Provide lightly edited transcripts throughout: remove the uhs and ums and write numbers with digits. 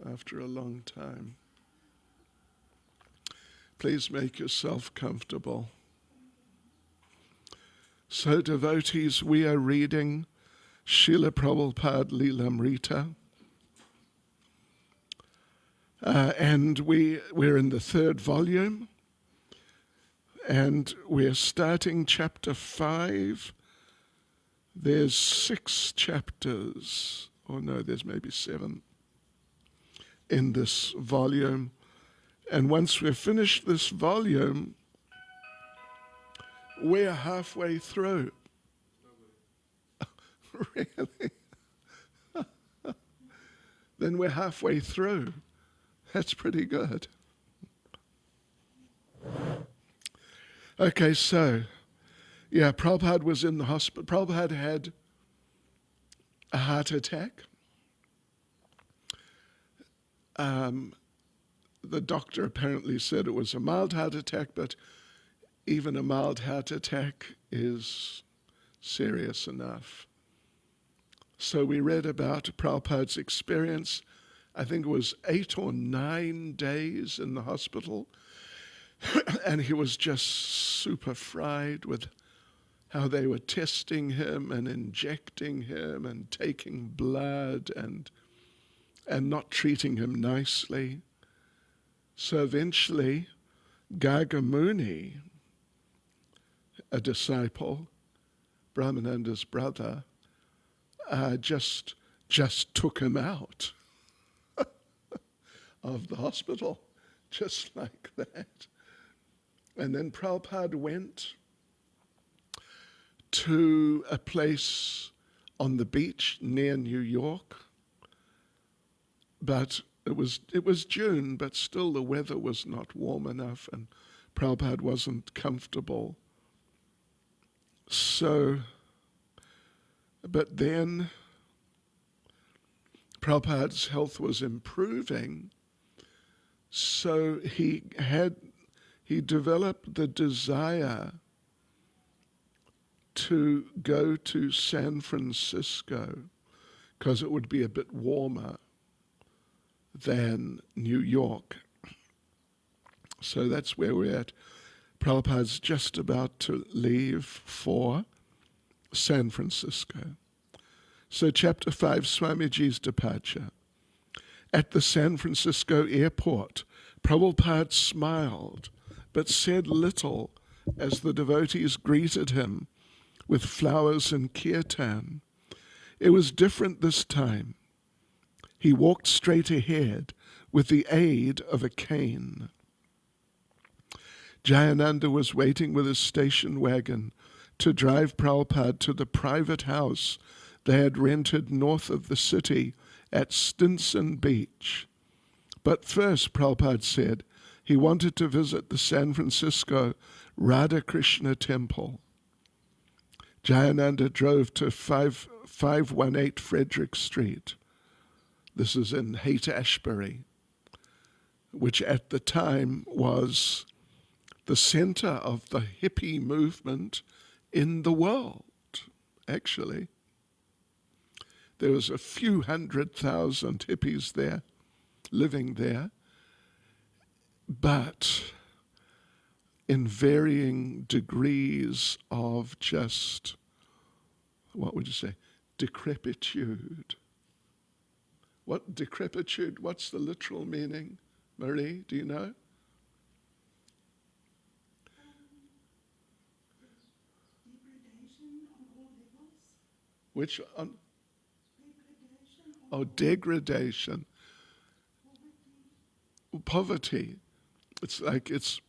after a long time. Please make yourself comfortable. So, devotees, we are reading Srila Prabhupada Lilamrita. And we're in the third volume. And we're starting chapter 5. There's 6 chapters. Oh no, there's maybe 7 in this volume. And once we've finished this volume, we're halfway through. Really? Then we're halfway through. That's pretty good. Okay, so, yeah, Prabhupada was in the hospital. Prabhupada had a heart attack. The doctor apparently said it was a mild heart attack, but even a mild heart attack is serious enough. So we read about Prabhupada's experience. I think it was 8 or 9 days in the hospital. And he was just super fried with how they were testing him and injecting him and taking blood and not treating him nicely. So eventually, Gargamuni, a disciple, Brahmananda's brother, just took him out of the hospital, just like that. And then Prabhupada went to a place on the beach near New York, but it was June, but still the weather was not warm enough, and Prabhupada wasn't comfortable. So, but then Prabhupada's health was improving, so he developed the desire to go to San Francisco because it would be a bit warmer than New York. So that's where we're at. Prabhupada's just about to leave for San Francisco. So chapter 5, Swamiji's departure. At the San Francisco airport, Prabhupada smiled, but said little as the devotees greeted him with flowers and kirtan. It was different this time. He walked straight ahead with the aid of a cane. Jayananda was waiting with his station wagon to drive Prabhupada to the private house they had rented north of the city at Stinson Beach. But first, Prabhupada said, he wanted to visit the San Francisco Radha Krishna temple. Jayananda drove to 518 Frederick Street. This is in Haight-Ashbury, which at the time was the center of the hippie movement in the world, actually. There was a few 100,000 hippies there, living there, but in varying degrees of just, what would you say, decrepitude. What decrepitude, what's the literal meaning? Marie, do you know? Degradation on all levels. Which on? Degradation. Oh, degradation. Poverty. It's like it's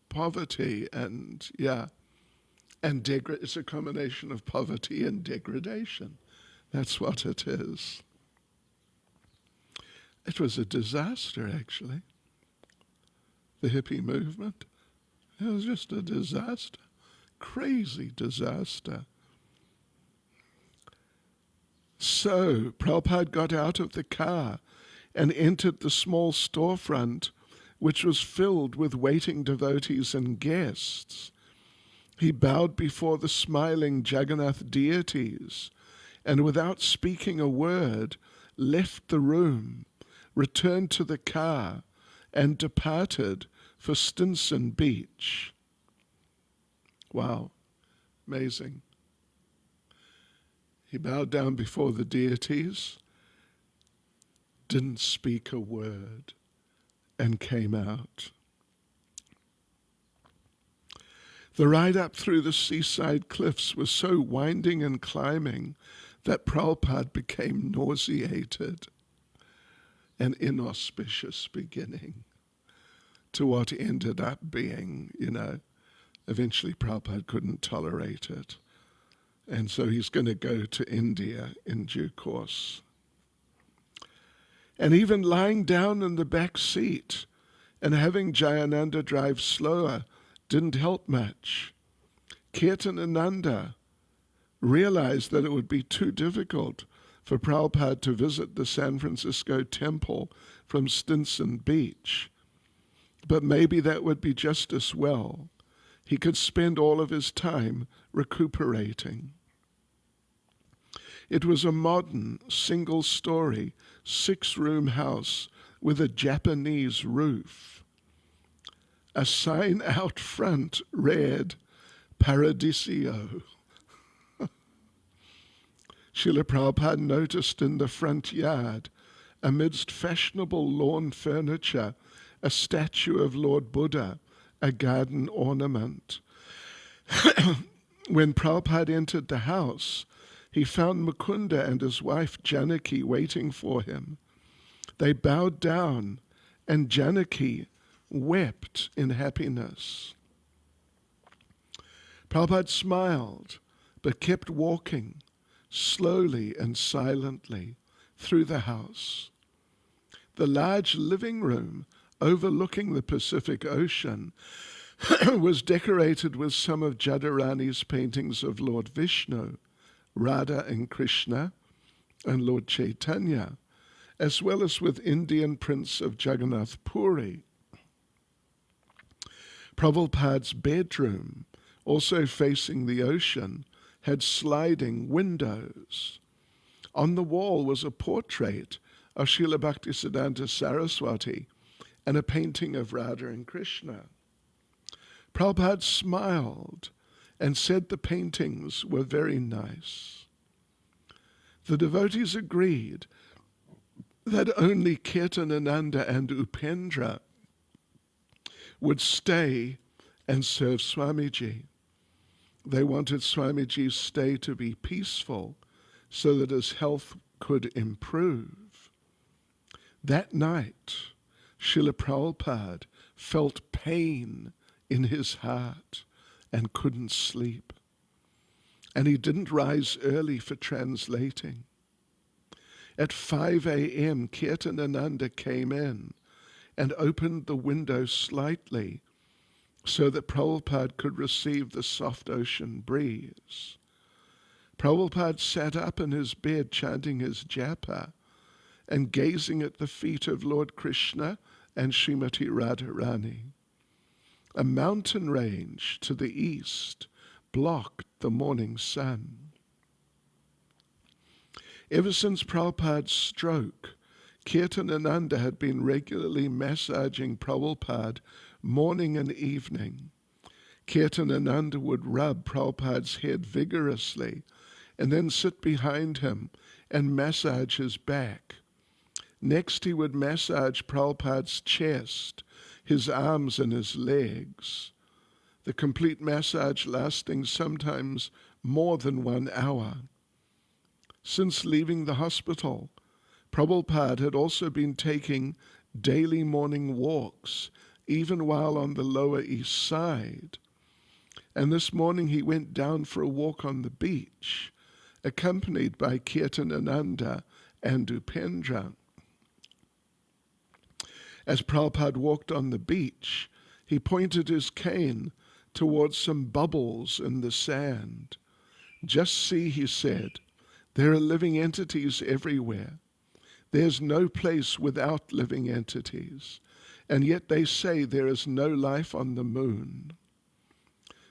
poverty and yeah. And it's a combination of poverty and degradation. That's what it is. It was a disaster, actually. The hippie movement. It was just a disaster. Crazy disaster. So, Prabhupada got out of the car and entered the small storefront, which was filled with waiting devotees and guests. He bowed before the smiling Jagannath deities, and without speaking a word, left the room, returned to the car and departed for Stinson Beach. Wow, amazing. He bowed down before the deities, didn't speak a word, and came out. The ride up through the seaside cliffs was so winding and climbing that Prabhupada became nauseated. An inauspicious beginning to what ended up being, eventually Prabhupada couldn't tolerate it. And so he's going to go to India in due course. And even lying down in the back seat and having Jayananda drive slower didn't help much. Kirtanananda realized that it would be too difficult for Prabhupada to visit the San Francisco temple from Stinson Beach. But maybe that would be just as well. He could spend all of his time recuperating. It was a modern, single-story, 6-room house with a Japanese roof. A sign out front read, Paradisio. Srila Prabhupada noticed in the front yard, amidst fashionable lawn furniture, a statue of Lord Buddha, a garden ornament. When Prabhupada entered the house, he found Mukunda and his wife Janaki waiting for him. They bowed down, and Janaki wept in happiness. Prabhupada smiled, but kept walking, slowly and silently, through the house. The large living room overlooking the Pacific Ocean was decorated with some of Jadharani's paintings of Lord Vishnu, Radha and Krishna, and Lord Caitanya, as well as with Indian prints of Jagannath Puri. Prabhupada's bedroom, also facing the ocean, had sliding windows. On the wall was a portrait of Srila Bhaktisiddhanta Saraswati and a painting of Radha and Krishna. Prabhupada smiled and said the paintings were very nice. The devotees agreed that only Kirtanananda and Upendra would stay and serve Swamiji. They wanted Swamiji's stay to be peaceful so that his health could improve. That night, Srila Prabhupada felt pain in his heart and couldn't sleep. And he didn't rise early for translating. At 5 a.m., Kirtanananda came in and opened the window slightly so that Prabhupada could receive the soft ocean breeze. Prabhupada sat up in his bed chanting his japa and gazing at the feet of Lord Krishna and Srimati Radharani. A mountain range to the east blocked the morning sun. Ever since Prabhupada's stroke, Kirtanananda had been regularly massaging Prabhupada morning and evening. Kirtanananda would rub Prabhupada's head vigorously and then sit behind him and massage his back. Next he would massage Prabhupada's chest, his arms and his legs, the complete massage lasting sometimes more than 1 hour. Since leaving the hospital, Prabhupada had also been taking daily morning walks, even while on the Lower East Side. And this morning he went down for a walk on the beach, accompanied by Kirtanananda and Upendra. As Prabhupada walked on the beach, he pointed his cane towards some bubbles in the sand. "Just see," he said, "there are living entities everywhere. There's no place without living entities, and yet they say there is no life on the moon."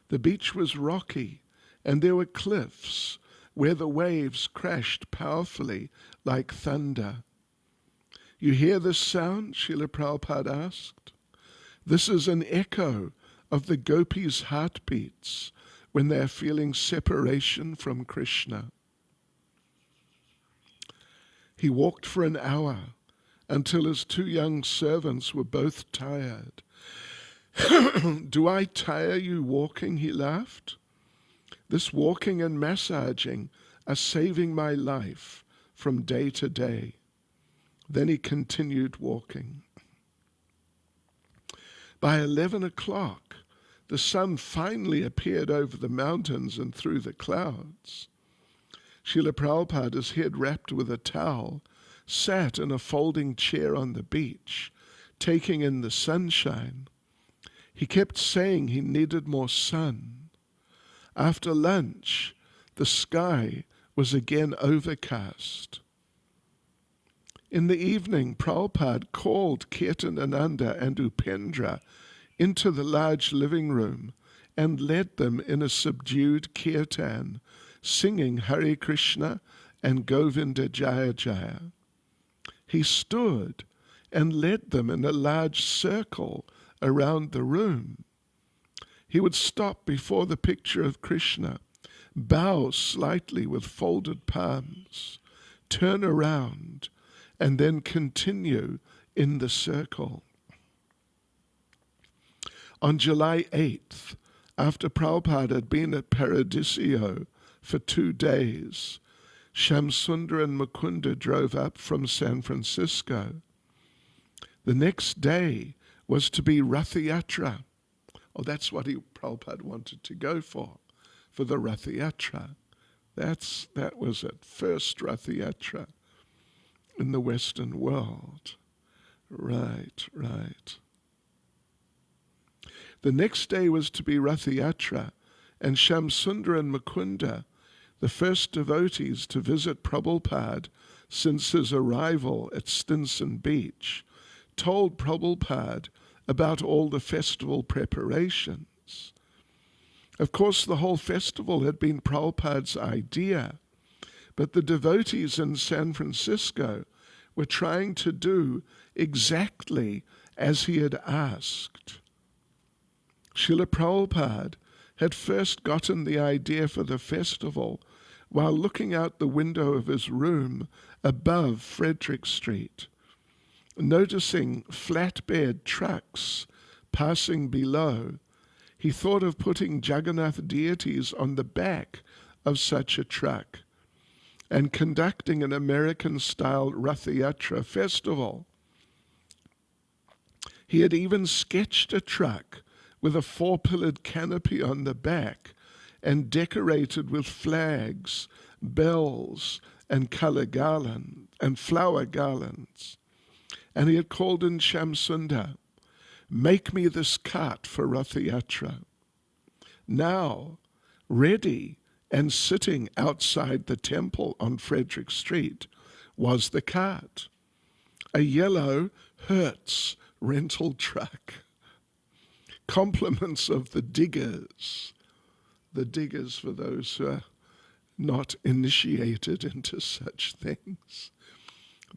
The beach was rocky, and there were cliffs where the waves crashed powerfully like thunder. You hear this sound? Srila Prabhupada asked. This is an echo of the gopis' heartbeats when they are feeling separation from Krishna. He walked for an hour until his two young servants were both tired. Do I tire you walking? He laughed. This walking and massaging are saving my life from day to day. Then he continued walking. By 11 o'clock, the sun finally appeared over the mountains and through the clouds. Srila Prabhupada, his head wrapped with a towel, sat in a folding chair on the beach, taking in the sunshine. He kept saying he needed more sun. After lunch, the sky was again overcast. In the evening, Prabhupada called Kirtanananda and Upendra into the large living room and led them in a subdued kirtan, singing Hare Krishna and Govinda Jaya Jaya. He stood and led them in a large circle around the room. He would stop before the picture of Krishna, bow slightly with folded palms, turn around, and then continue in the circle. On July 8th, after Prabhupada had been at Paradiso for 2 days, Shamsundar and Mukunda drove up from San Francisco. The next day was to be Rath Yatra. Oh, that's what Prabhupada wanted to go for the Rath Yatra. That was at first Rath Yatra in the Western world. Right. The next day was to be Rath Yatra, and Shamsundar and Mukunda, the first devotees to visit Prabhupada since his arrival at Stinson Beach, told Prabhupada about all the festival preparations. Of course, the whole festival had been Prabhupada's idea, but the devotees in San Francisco were trying to do exactly as he had asked. Srila Prabhupada had first gotten the idea for the festival while looking out the window of his room above Frederick Street, noticing flatbed trucks passing below. He thought of putting Jagannath deities on the back of such a truck and conducting an American-style Rath Yatra festival. He had even sketched a truck with a 4-pillared canopy on the back and decorated with flags, bells, and flower garlands. And he had called in Shamsundar, "Make me this cart for Rath Yatra." Now, ready and sitting outside the temple on Frederick Street was the cart, a yellow Hertz rental truck. Compliments of the diggers. The diggers, for those who are not initiated into such things.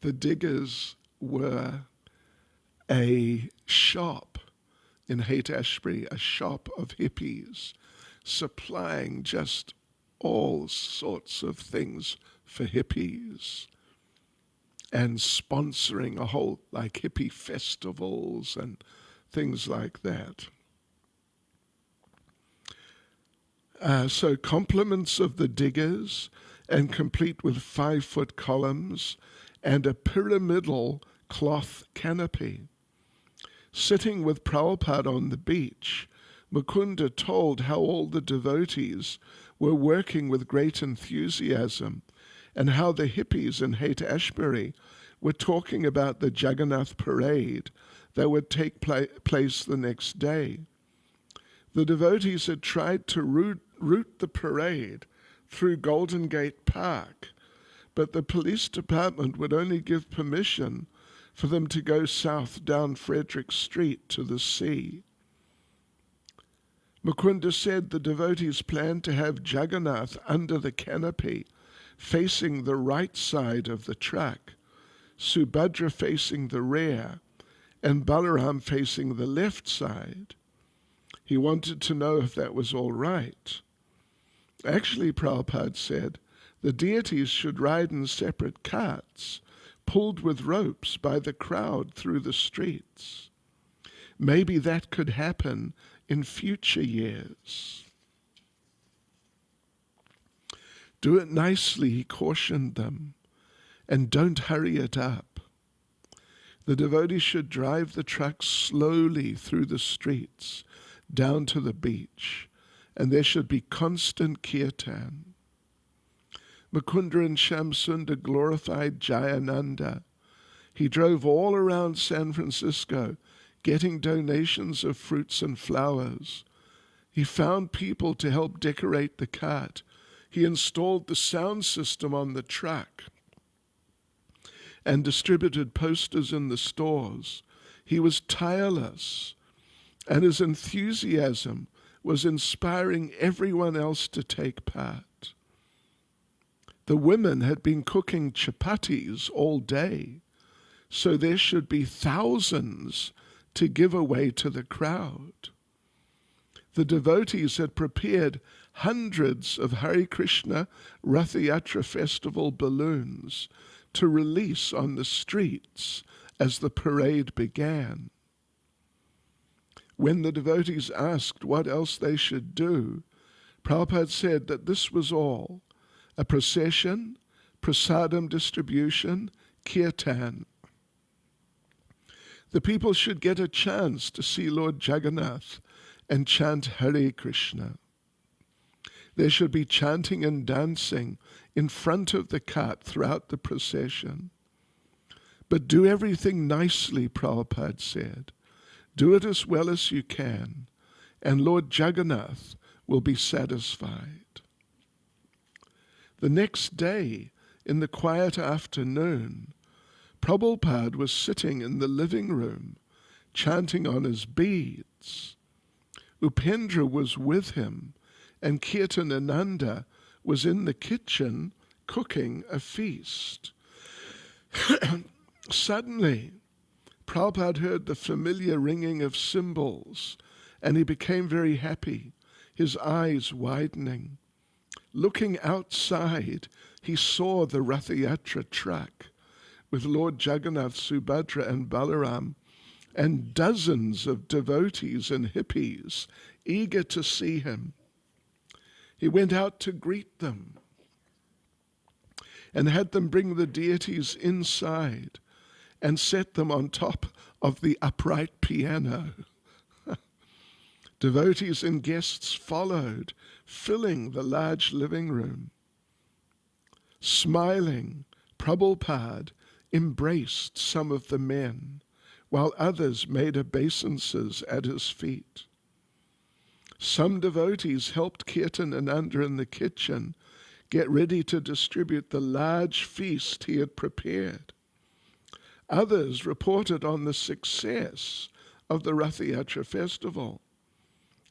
The diggers were a shop in Haight-Ashbury, a shop of hippies, supplying just all sorts of things for hippies and sponsoring a whole, like, hippie festivals and things like that. So compliments of the diggers, and complete with 5-foot columns and a pyramidal cloth canopy. Sitting with Prabhupada on the beach, Mukunda told how all the devotees were working with great enthusiasm and how the hippies in Haight-Ashbury were talking about the Jagannath parade that would take place the next day. The devotees had tried to route the parade through Golden Gate Park, but the police department would only give permission for them to go south down Frederick Street to the sea. Mukunda said the devotees planned to have Jagannath under the canopy, facing the right side of the truck, Subhadra facing the rear and Balaram facing the left side. He wanted to know if that was all right. Actually, Prabhupada said, the deities should ride in separate carts, pulled with ropes by the crowd through the streets. Maybe that could happen in future years. Do it nicely, he cautioned them, and don't hurry it up. The devotees should drive the trucks slowly through the streets, down to the beach, and there should be constant kirtan. Mukunda and Shamsunda glorified Jayananda. He drove all around San Francisco, getting donations of fruits and flowers. He found people to help decorate the cart. He installed the sound system on the truck and distributed posters in the stores. He was tireless, and his enthusiasm was inspiring everyone else to take part. The women had been cooking chapatis all day, so there should be thousands to give away to the crowd. The devotees had prepared hundreds of Hare Krishna Ratha Yatra festival balloons to release on the streets as the parade began. When the devotees asked what else they should do, Prabhupada said that this was all: a procession, prasadam distribution, kirtan. The people should get a chance to see Lord Jagannath and chant Hare Krishna. There should be chanting and dancing in front of the cart throughout the procession. But do everything nicely, Prabhupada said. Do it as well as you can, and Lord Jagannath will be satisfied. The next day, in the quiet afternoon, Prabhupada was sitting in the living room, chanting on his beads. Upendra was with him, and Kirtanananda was in the kitchen cooking a feast. Suddenly, Prabhupada heard the familiar ringing of cymbals, and he became very happy, his eyes widening. Looking outside, he saw the Ratha Yatra truck with Lord Jagannath, Subhadra and Balaram, and dozens of devotees and hippies eager to see him. He went out to greet them and had them bring the deities inside and set them on top of the upright piano. Devotees and guests followed, filling the large living room. Smiling, Prabhupada embraced some of the men, while others made obeisances at his feet. Some devotees helped Kirtanananda in the kitchen get ready to distribute the large feast he had prepared. Others reported on the success of the Ratha Yatra festival.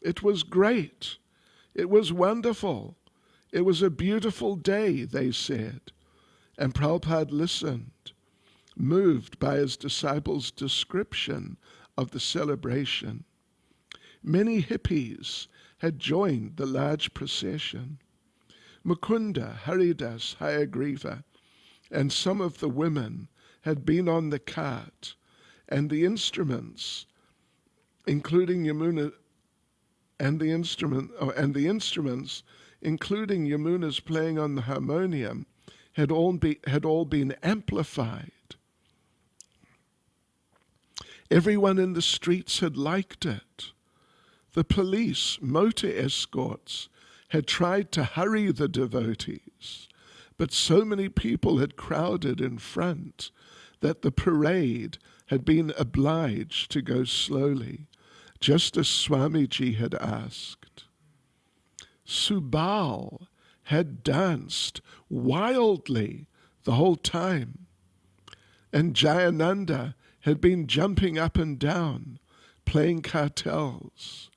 It was great. It was wonderful. It was a beautiful day, they said. And Prabhupada listened, moved by his disciples' description of the celebration. Many hippies had joined the large procession. Mukunda, Haridas, Hayagriva, and some of the women had been on the cart, and the instruments, including Yamuna, including Yamuna's playing on the harmonium, had all been amplified. Everyone in the streets had liked it. The police, motor escorts, had tried to hurry the devotees, but so many people had crowded in front that the parade had been obliged to go slowly, just as Swamiji had asked. Subal had danced wildly the whole time, and Jayananda had been jumping up and down, playing cartels.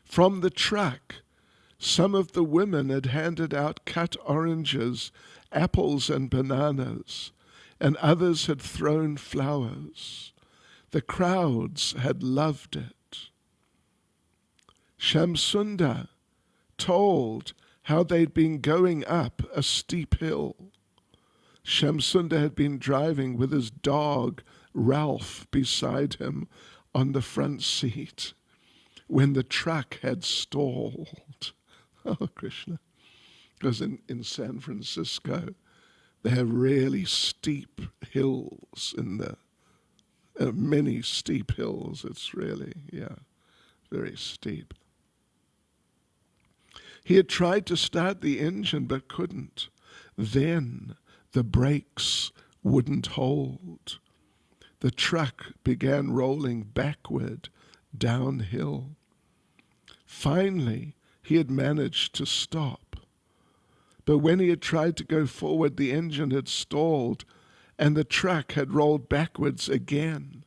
From the truck, some of the women had handed out cut oranges, apples and bananas, and others had thrown flowers. The crowds had loved it. Shamsunda told how they'd been going up a steep hill. Shamsunda had been driving with his dog, Ralph, beside him on the front seat when the truck had stalled. Oh, Krishna. Because in San Francisco, they have really steep hills in the many steep hills. It's really, very steep. He had tried to start the engine but couldn't. Then the brakes wouldn't hold. The truck began rolling backward downhill. Finally, he had managed to stop. But when he had tried to go forward, the engine had stalled and the truck had rolled backwards again.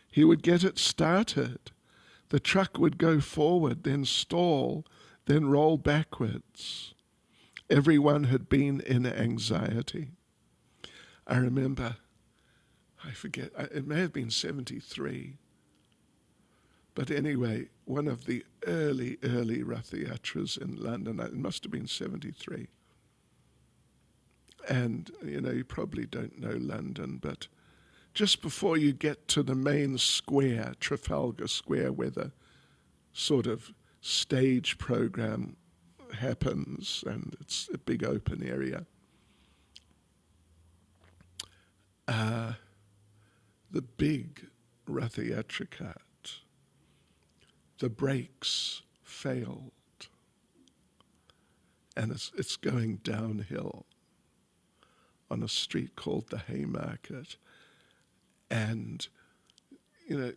He would get it started. The truck would go forward, then stall, then roll backwards. Everyone had been in anxiety. I remember, I forget, it may have been 73. But anyway, one of the early Ratha Yatras in London, it must have been 73. And, you probably don't know London, but just before you get to the main square, Trafalgar Square, where the sort of stage program happens, and it's a big open area, the big Ratha Yatra cart, the brakes failed, and it's going downhill on a street called the Haymarket, and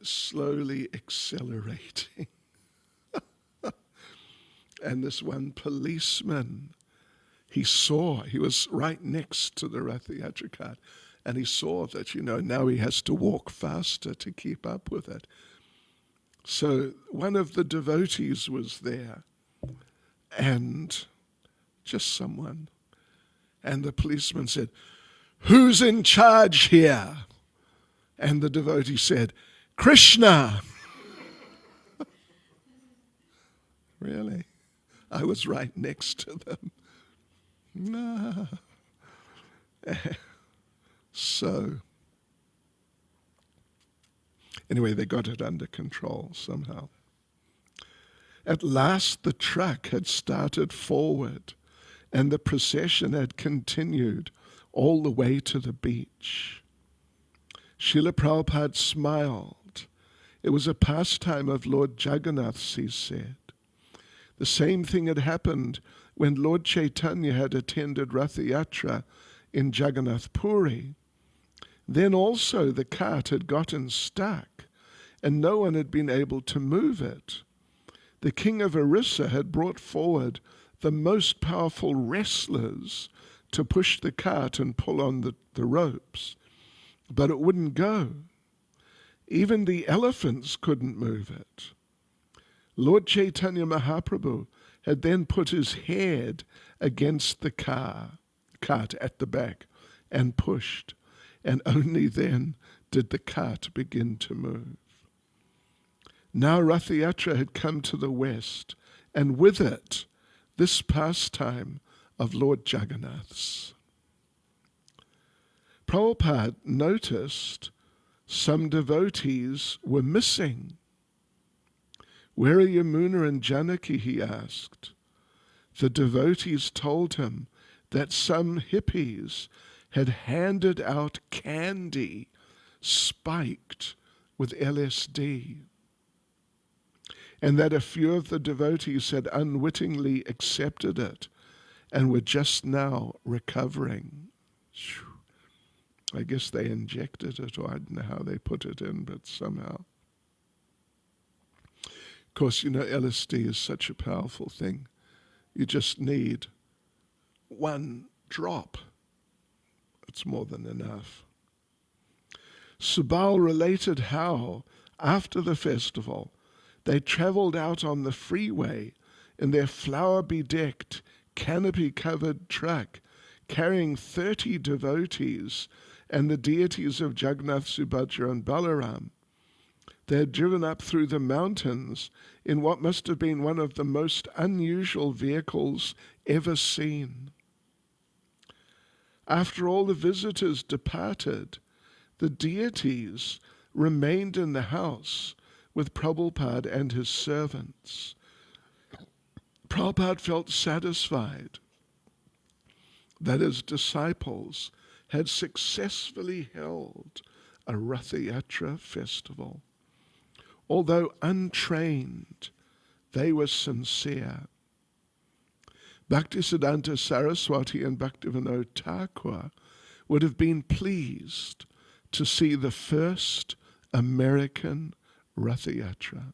slowly accelerating. And this one policeman, he was right next to the Ratha Yatra cart, and he saw that, now he has to walk faster to keep up with it. So one of the devotees was there, and just someone. And the policeman said, "Who's in charge here?" And the devotee said, "Krishna." Really? I was right next to them. No. So, anyway, they got it under control somehow. At last the truck had started forward and the procession had continued all the way to the beach. Srila Prabhupada smiled. It was a pastime of Lord Jagannath's, he said. The same thing had happened when Lord Caitanya had attended Ratha Yatra in Jagannath Puri. Then also the cart had gotten stuck and no one had been able to move it. The king of Orissa had brought forward the most powerful wrestlers to push the cart and pull on the ropes, but it wouldn't go. Even the elephants couldn't move it. Lord Caitanya Mahaprabhu had then put his head against the cart at the back and pushed, and only then did the cart begin to move. Now Ratha Yatra had come to the west, and with it, this pastime of Lord Jagannath's. Prabhupada noticed some devotees were missing. "Where are Yamuna and Janaki?" he asked. The devotees told him that some hippies had handed out candy spiked with LSD, and that a few of the devotees had unwittingly accepted it and were just now recovering. I guess they injected it, or I don't know how they put it in, but somehow. Of course, LSD is such a powerful thing. You just need one drop. It's more than enough. Subal related how, after the festival, they traveled out on the freeway in their flower-bedecked, canopy-covered truck, carrying 30 devotees and the deities of Jagannath, Subhadra, and Balaram. They had driven up through the mountains in what must have been one of the most unusual vehicles ever seen. After all the visitors departed, the deities remained in the house with Prabhupada and his servants. Prabhupada felt satisfied that his disciples had successfully held a Ratha Yatra festival. Although untrained, they were sincere. Bhaktisiddhanta Saraswati and Bhaktivinoda Thakur would have been pleased to see the first American Ratha Yatra.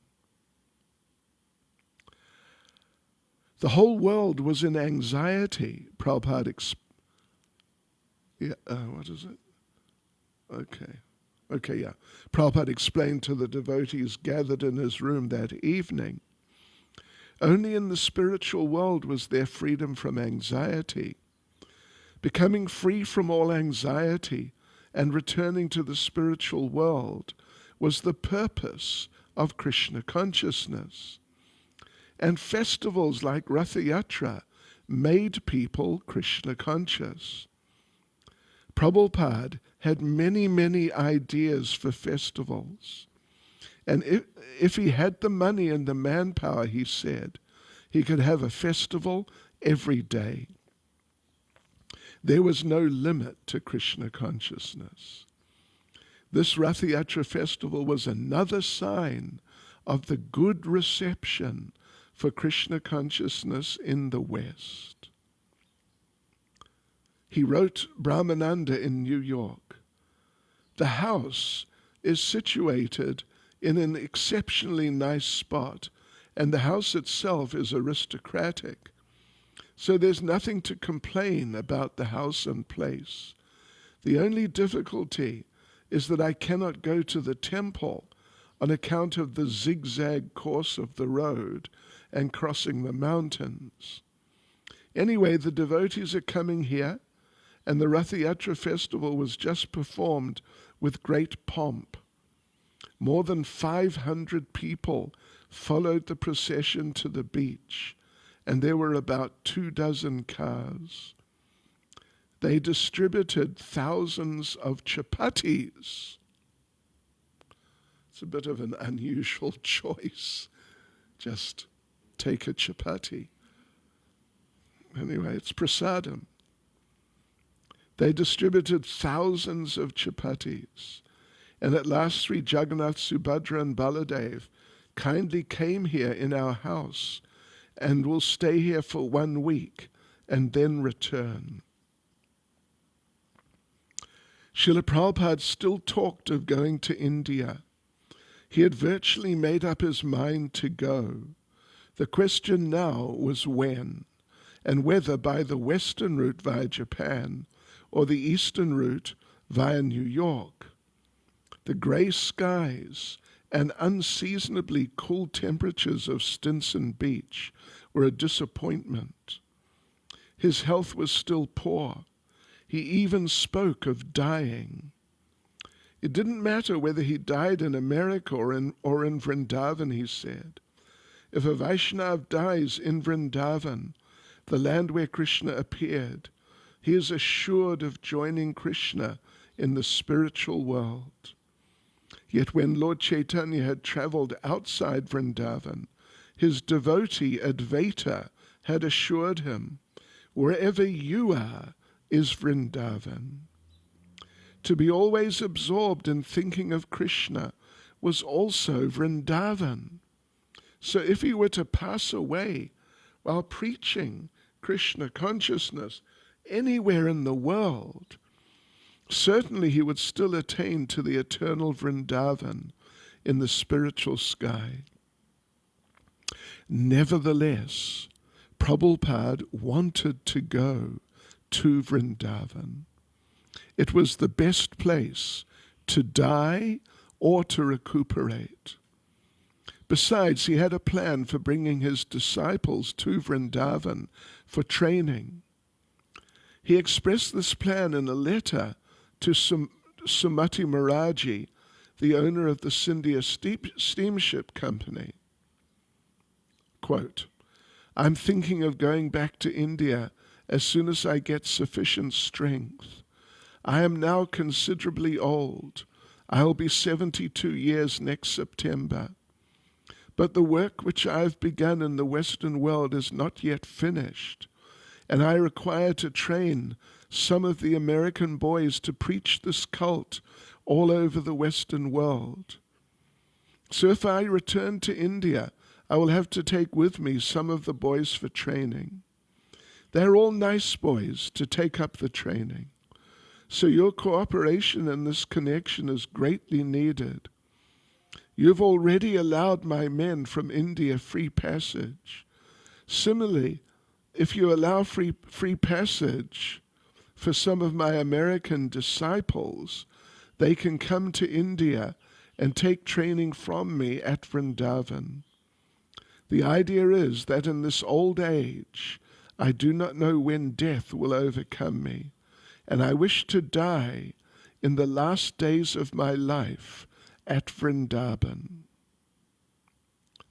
The whole world was in anxiety, Prabhupada Prabhupada explained to the devotees gathered in his room that evening. Only in the spiritual world was there freedom from anxiety. Becoming free from all anxiety and returning to the spiritual world was the purpose of Krishna consciousness. And festivals like Ratha Yatra made people Krishna conscious. Prabhupada had many, many ideas for festivals. And if he had the money and the manpower, he said, he could have a festival every day. There was no limit to Krishna consciousness. This Ratha Yatra festival was another sign of the good reception for Krishna consciousness in the West. He wrote Brahmananda in New York. The house is situated in an exceptionally nice spot, and the house itself is aristocratic. So there's nothing to complain about the house and place. The only difficulty is that I cannot go to the temple on account of the zigzag course of the road and crossing the mountains. Anyway, the devotees are coming here, and the Ratha Yatra festival was just performed with great pomp. More than 500 people followed the procession to the beach, and there were about 24 cars. They distributed thousands of chapatis. It's a bit of an unusual choice. Just take a chapati. Anyway, it's prasadam. They distributed thousands of chapatis. And at last Sri Jagannath, Subhadra and Baladev kindly came here in our house and will stay here for 1 week and then return. Srila Prabhupada still talked of going to India. He had virtually made up his mind to go. The question now was when, and whether by the western route via Japan or the eastern route via New York. The grey skies and unseasonably cool temperatures of Stinson Beach were a disappointment. His health was still poor. He even spoke of dying. It didn't matter whether he died in America or in Vrindavan, he said. If a Vaishnav dies in Vrindavan, the land where Krishna appeared, he is assured of joining Krishna in the spiritual world. Yet when Lord Caitanya had travelled outside Vrindavan, his devotee Advaita had assured him, wherever you are is Vrindavan. To be always absorbed in thinking of Krishna was also Vrindavan. So if he were to pass away while preaching Krishna consciousness anywhere in the world, certainly he would still attain to the eternal Vrindavan in the spiritual sky. Nevertheless, Prabhupada wanted to go to Vrindavan. It was the best place to die or to recuperate. Besides, he had a plan for bringing his disciples to Vrindavan for training. He expressed this plan in a letter to Sumati Maharaji, the owner of the Scindia Steamship Company. Quote, I'm thinking of going back to India as soon as I get sufficient strength. I am now considerably old. I will be 72 years next September. But the work which I have begun in the Western world is not yet finished, and I require to train some of the American boys to preach this cult all over the Western world. So if I return to India, I will have to take with me some of the boys for training. They're all nice boys to take up the training. So your cooperation in this connection is greatly needed. You've already allowed my men from India free passage. Similarly, if you allow free passage for some of my American disciples, they can come to India and take training from me at Vrindavan. The idea is that in this old age, I do not know when death will overcome me, and I wish to die in the last days of my life at Vrindavan.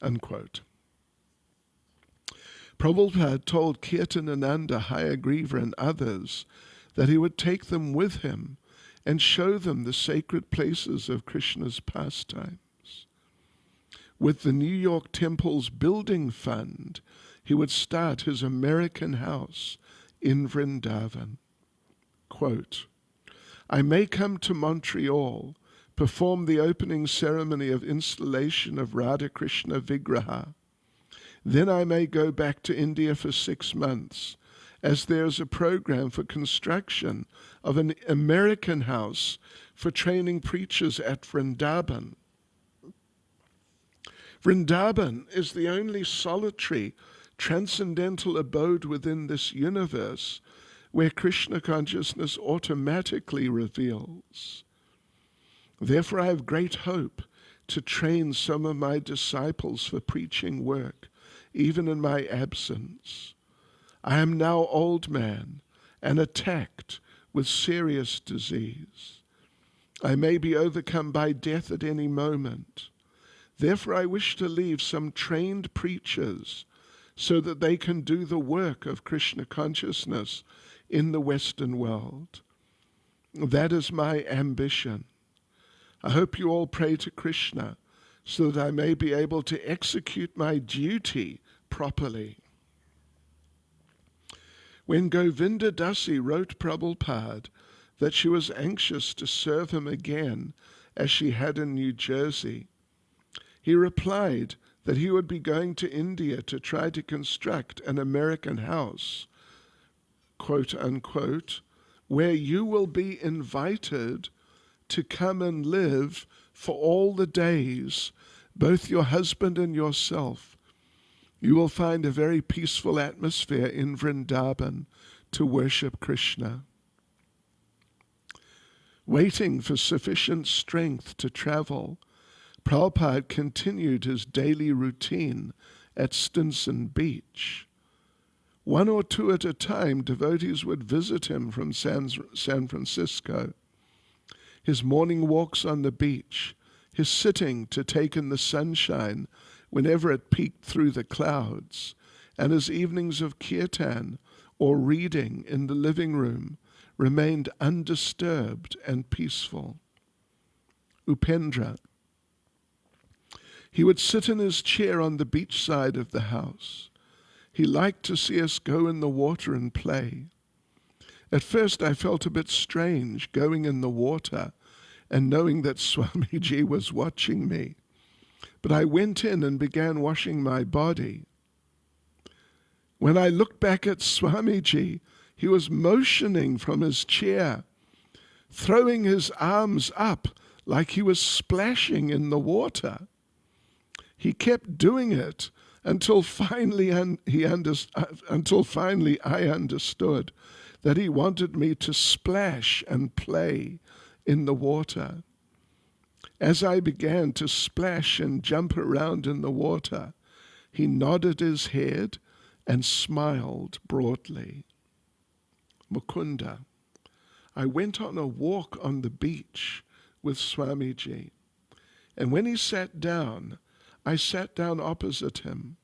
Unquote. Prabhupada told Kirtanananda, Hayagriva, and others that he would take them with him and show them the sacred places of Krishna's pastimes. With the New York Temple's building fund, he would start his American house in Vrindavan. Quote, I may come to Montreal, perform the opening ceremony of installation of Radha Krishna Vigraha. Then I may go back to India for 6 months, as there is a program for construction of an American house for training preachers at Vrindavan. Vrindavan is the only solitary, transcendental abode within this universe where Krishna consciousness automatically reveals. Therefore, I have great hope to train some of my disciples for preaching work, even in my absence. I am now old man and attacked with serious disease. I may be overcome by death at any moment. Therefore, I wish to leave some trained preachers so that they can do the work of Krishna consciousness in the Western world. That is my ambition. I hope you all pray to Krishna so that I may be able to execute my duty properly. When Govinda Dasi wrote Prabhupada that she was anxious to serve him again as she had in New Jersey, he replied that he would be going to India to try to construct an American house, quote unquote, where you will be invited to come and live for all the days, both your husband and yourself. You will find a very peaceful atmosphere in Vrindavan to worship Krishna. Waiting for sufficient strength to travel, Prabhupada continued his daily routine at Stinson Beach. 1 or 2 at a time, devotees would visit him from San Francisco. His morning walks on the beach, his sitting to take in the sunshine whenever it peeked through the clouds, and his evenings of kirtan or reading in the living room remained undisturbed and peaceful. Upendra. He would sit in his chair on the beach side of the house. He liked to see us go in the water and play. At first I felt a bit strange going in the water and knowing that Swamiji was watching me. But I went in and began washing my body. When I looked back at Swamiji, he was motioning from his chair, throwing his arms up like he was splashing in the water. He kept doing it until finally I understood that he wanted me to splash and play in the water. As I began to splash and jump around in the water, he nodded his head and smiled broadly. Mukunda. I went on a walk on the beach with Swamiji, and when he sat down, I sat down opposite him.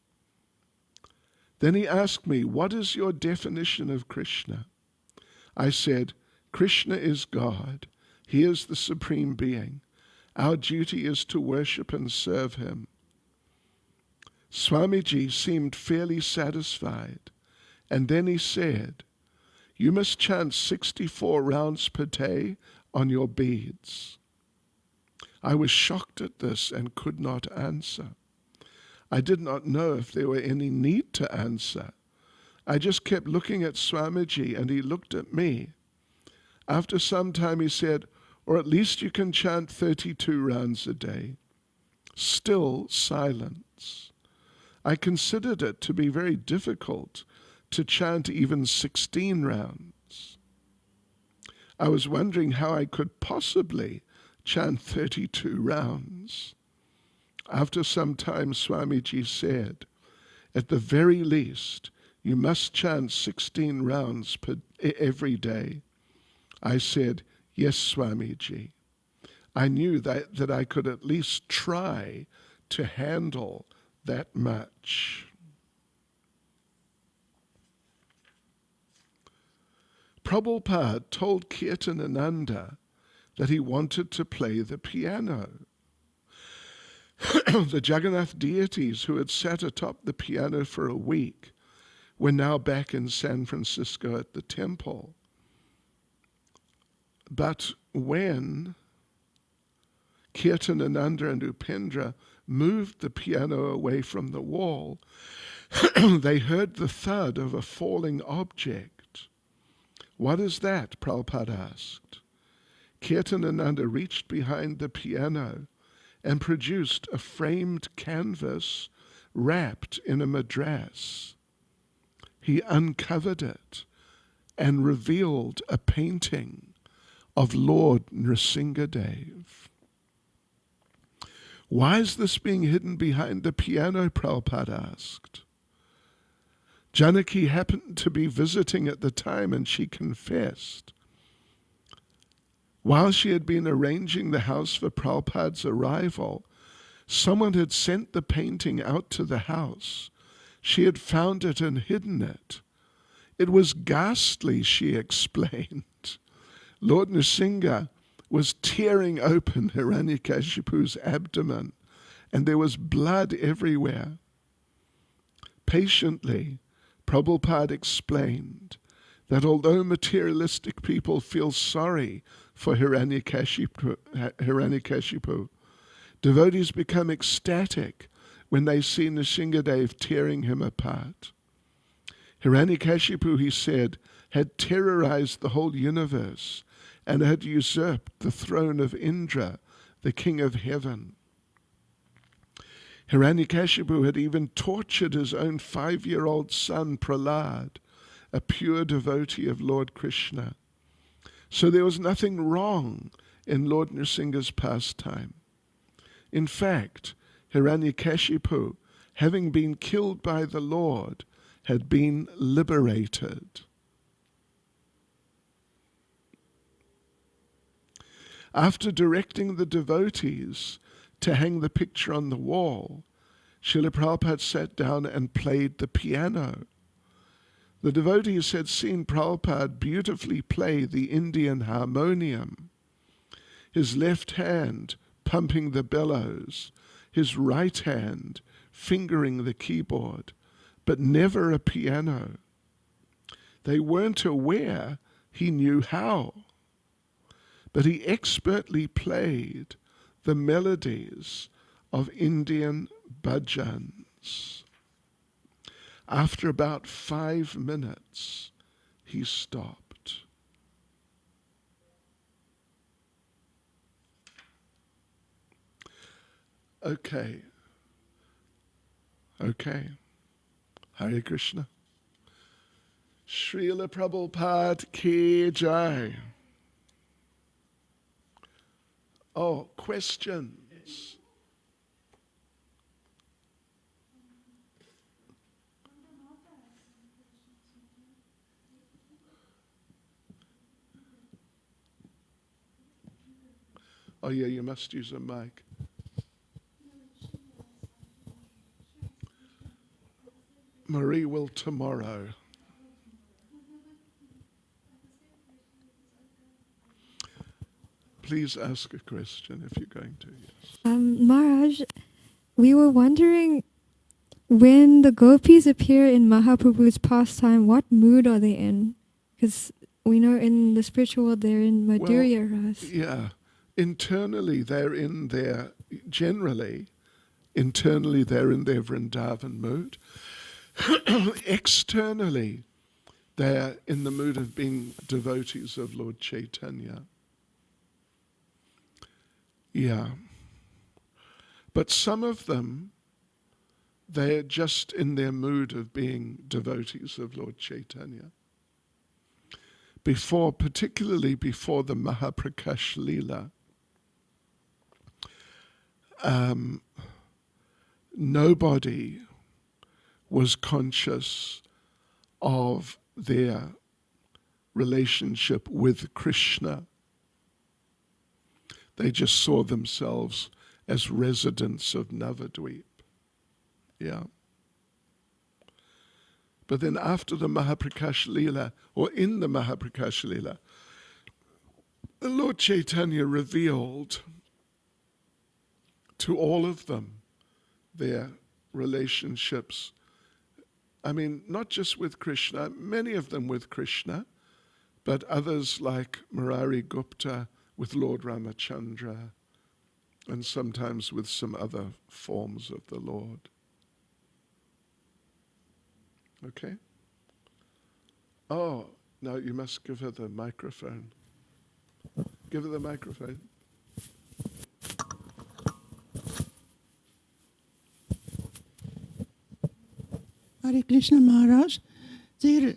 Then he asked me, "What is your definition of Krishna?" I said, "Krishna is God. He is the Supreme Being. Our duty is to worship and serve him." Swamiji seemed fairly satisfied, and then he said, "You must chant 64 rounds per day on your beads." I was shocked at this and could not answer. I did not know if there were any need to answer. I just kept looking at Swamiji, and he looked at me. After some time he said, "Or at least you can chant 32 rounds a day." Still silence. I considered it to be very difficult to chant even 16 rounds. I was wondering how I could possibly chant 32 rounds. After some time, Swamiji said, "At the very least, you must chant 16 rounds every day." I said, "Yes, Swamiji." I knew that I could at least try to handle that much. Prabhupada told Kirtanananda that he wanted to play the piano. The Jagannath deities who had sat atop the piano for a week were now back in San Francisco at the temple. But when Kirtanananda and Upendra moved the piano away from the wall, they heard the thud of a falling object. "What is that?" Prabhupada asked. Kirtanananda reached behind the piano and produced a framed canvas wrapped in a madras. He uncovered it and revealed a painting of Lord Nrsingadev. "Why is this being hidden behind the piano?" Prabhupada asked. Janaki happened to be visiting at the time, and she confessed. While she had been arranging the house for Prabhupada's arrival, someone had sent the painting out to the house. She had found it and hidden it. It was ghastly, she explained. Lord Nrsinga was tearing open Hiranyakashipu's abdomen, and there was blood everywhere. Patiently, Prabhupada explained that although materialistic people feel sorry for Hiranyakashipu, devotees become ecstatic when they see Nrsingadev tearing him apart. Hiranyakashipu, he said, had terrorized the whole universe and had usurped the throne of Indra, the king of heaven. Hiranyakashipu had even tortured his own 5-year-old son, Prahlad, a pure devotee of Lord Krishna. So there was nothing wrong in Lord Nrsinga's pastime. In fact, Hiranyakashipu, having been killed by the Lord, had been liberated. After directing the devotees to hang the picture on the wall, Srila Prabhupada sat down and played the piano. The devotees had seen Prabhupada beautifully play the Indian harmonium, his left hand pumping the bellows, his right hand fingering the keyboard, but never a piano. They weren't aware he knew how, but he expertly played the melodies of Indian bhajans. After about 5 minutes, he stopped. Okay. Hare Krishna. Srila Prabhupada ki jai. Oh, questions? Oh yeah, you must use a mic. Marie will tomorrow. Please ask a question if you're going to, yes. Maharaj, we were wondering, when the gopis appear in Mahaprabhu's pastime, what mood are they in? Because we know in the spiritual world they're in Madhurya Ras. Yeah. Internally, they're in their, generally, internally they're in their Vrindavan mood. Externally, they're in the mood of being devotees of Lord Caitanya. Yeah. But some of them, they're just in their mood of being devotees of Lord Caitanya. Particularly before the Mahaprakash Leela, nobody was conscious of their relationship with Krishna. They just saw themselves as residents of Navadvip. Yeah. But then after the Mahaprakash Leela, or in the Mahaprakash Leela, the Lord Chaitanya revealed to all of them their relationships. I mean, not just with Krishna, many of them with Krishna, but others like Murari Gupta with Lord Ramachandra, and sometimes with some other forms of the Lord. Okay? Oh, now you must give her the microphone. Give her the microphone. Hare Krishna Maharaj. Their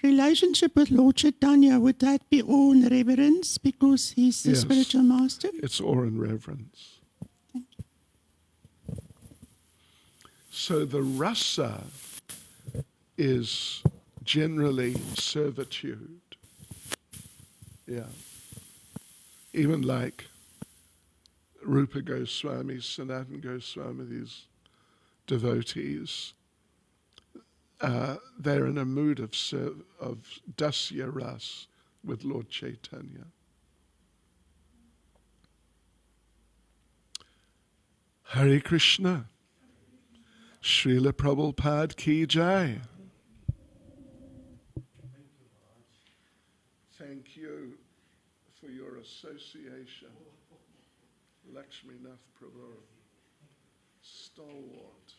relationship with Lord Chaitanya, would that be all in reverence because he's the Yes. spiritual master? It's all in reverence. Thank you. So the rasa is generally servitude. Yeah. Even like Rupa Goswami, Sanatana Goswami, these devotees, they're in a mood of dasya ras with Lord Chaitanya. Hare Krishna. Srila Prabhupada ki jai. Thank you for your association. Lakshmi Nath Prabhu, stalwart.